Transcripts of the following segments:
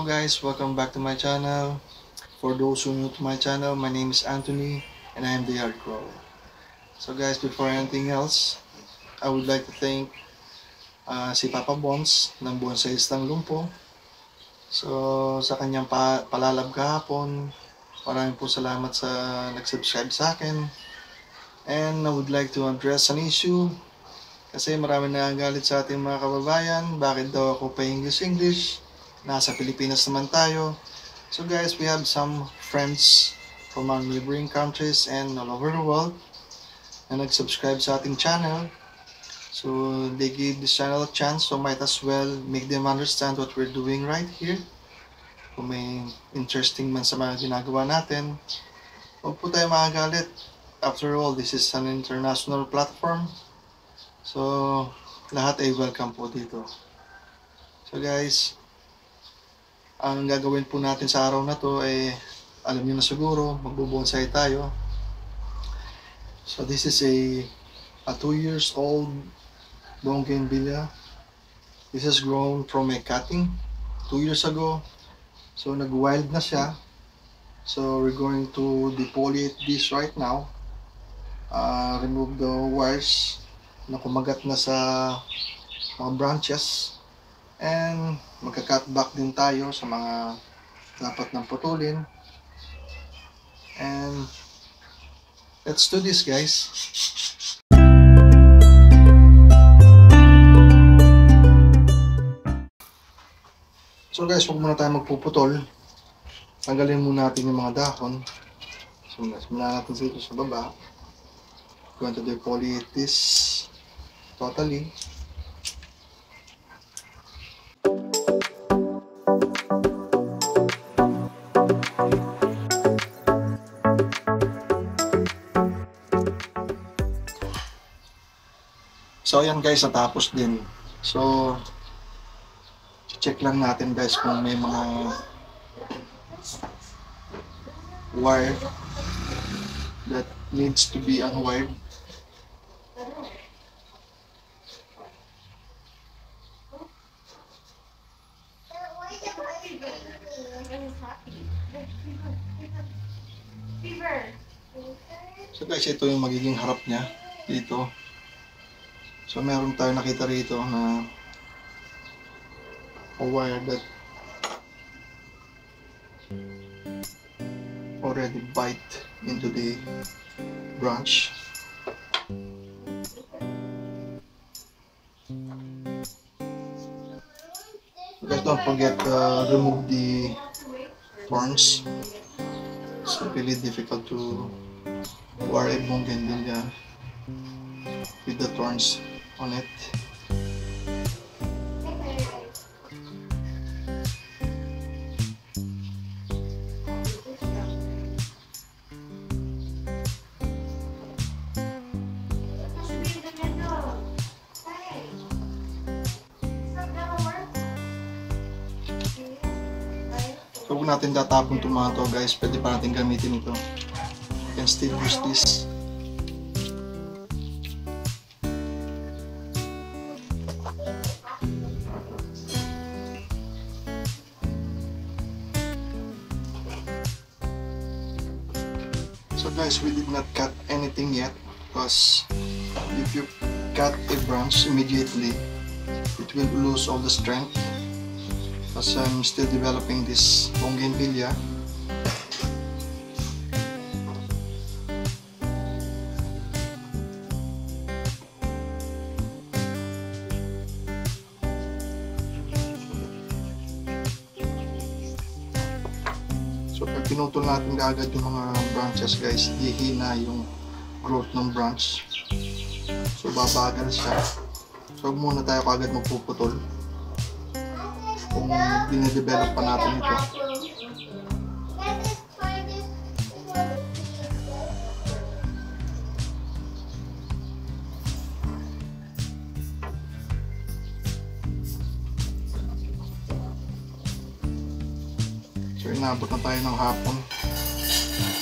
Hello guys, welcome back to my channel. For those who are new to my channel, my name is Anthony and I am the Art Grower. So guys, before anything else, I would like to thank si Papa Bones ng Bonsais ng Lumpo. So sa kanyang palalab kahapon, maraming po salamat sa nag-subscribe sa akin. And I would like to address an issue kasi marami nagagalit sa ating mga kababayan. Bakit daw ako pa English? Nasa Pilipinas naman tayo. So guys, we have some friends from our neighboring countries and all over the world na nag-subscribe sa ating channel. So they gave this channel a chance, so might as well make them understand what we're doing right here. Kung may interesting man sa mga ginagawa natin, huwag po tayo makagalit. After all, this is an international platform. So lahat ay welcome po dito. So guys, ang gagawin po natin sa araw na to ay, alam niyo na siguro, magbubonsai tayo. So this is a 2 years old bougainvillea. This is grown from a cutting 2 years ago. So nag-wild na siya. So we're going to defoliate this right now. Remove the wires na kumagat na sa mga branches. And magka-cut back din tayo sa mga dapat nang putulin. And let's do this guys. So guys, huwag muna tayo magpuputol. Tanggalin muna natin yung mga dahon. So mula natin dito sa baba. We're going to defoliate this totally. So ayan guys, natapos din. So check lang natin guys kung may mga wire that needs to be unwired. So guys, ito yung magiging harap niya dito. So meron tayo nakita rito na a wire that already bite into the branch. Guys, don't forget to remove the thorns. It's really difficult to wire a bougainvillea with the thorns on it. So huwag natin tatapon itong mga to guys, pwede pa natin gamitin ito. You can still use this. So guys, we did not cut anything yet because if you cut a branch immediately, it will lose all the strength. Because I'm still developing this bougainvillea. So pag pinutol natin agad yung mga branches guys, hihina yung growth ng branch. So babagal siya. So muna tayo kagad magpuputol kung dine-develop pa natin ito. So inabot na tayo ng hapon.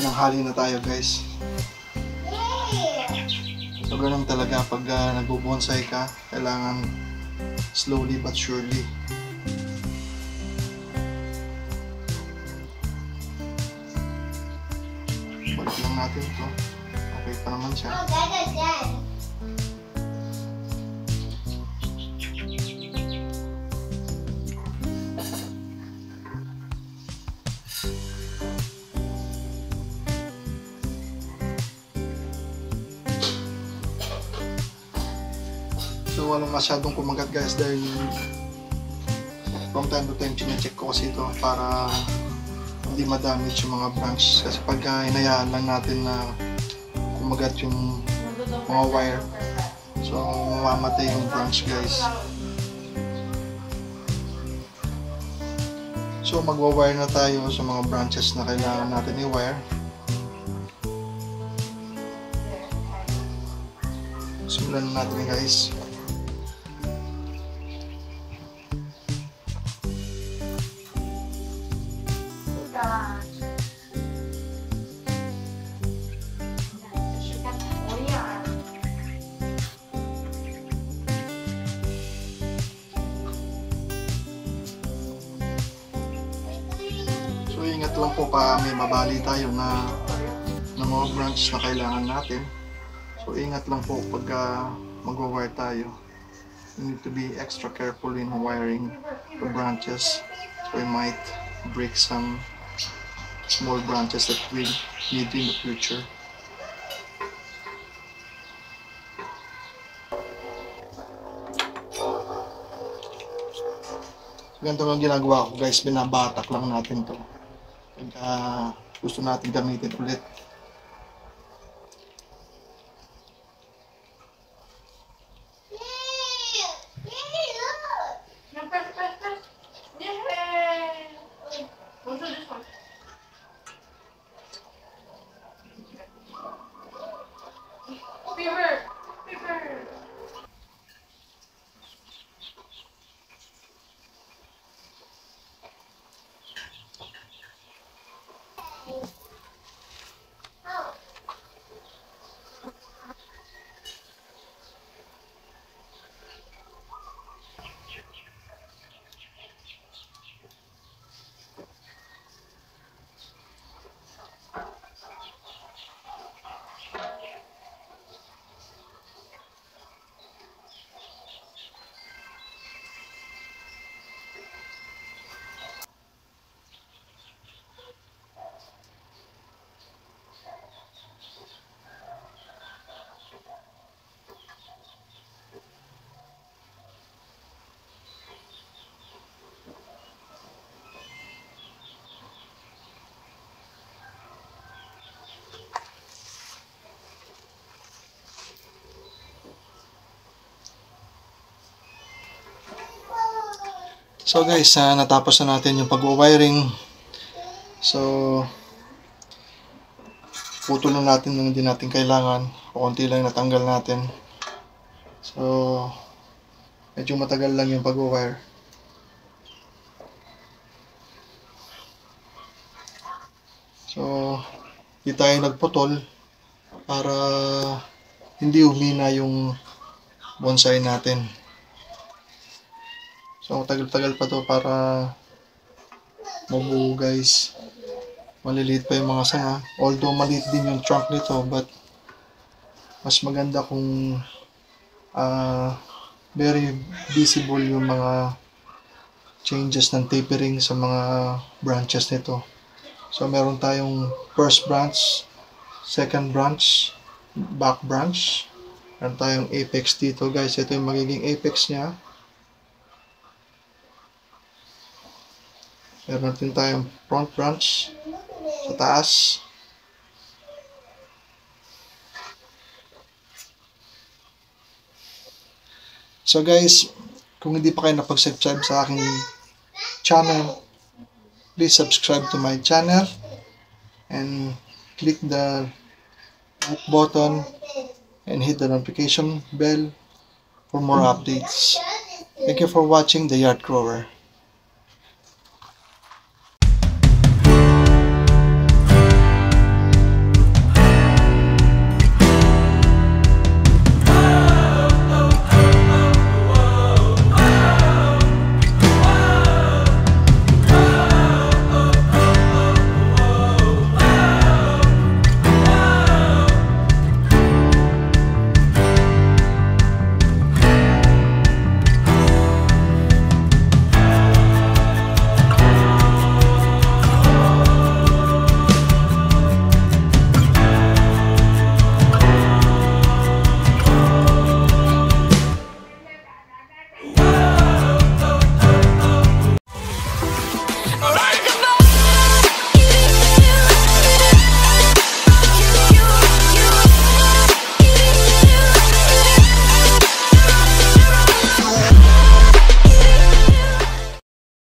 Nanghali na tayo guys. So ganun talaga pag nagbubonsai ka, kailangan slowly but surely. natin to. Okay pa naman siya. So walang masyadong kumagat guys dahil from time to time chine-check ko kasi ito para hindi ma-damage yung mga branch. Kasi pagka hinayaan lang natin na kumagat yung mga wire, so mamamatay yung branch guys. So magwa-wire na tayo sa mga branches na kailangan natin i-wire. Simulan na natin guys. So ingat lang po pa may mabali tayo na ng mga branch na kailangan natin. So ingat lang po pag mag-wire tayo. You need to be extra careful in wiring the branches. So we might break some small branches that we need in the future. So ganito lang ginagawa ko guys, binabatak lang natin to. Pagka gusto natin gamitin ulit. So guys, natapos na natin yung pag-wiring. So putol na natin yung hindi natin kailangan. O konti lang natanggal natin. So medyo matagal lang yung pag-wire. So hindi tayo nagputol para hindi humina yung bonsai natin. So tagal-tagal pa to para mabuo guys. Maliliit pa yung mga sanga. Although maliit din yung trunk nito, but mas maganda kung very visible yung mga changes ng tapering sa mga branches nito. So meron tayong first branch, second branch, back branch. Meron tayong apex dito guys. Ito yung magiging apex niya. Meron natin tayong front branch sa taas. So guys, kung hindi pa kayo napag-subscribe sa aking channel, please subscribe to my channel and click the like button and hit the notification bell for more updates. Thank you for watching The Yard Grower.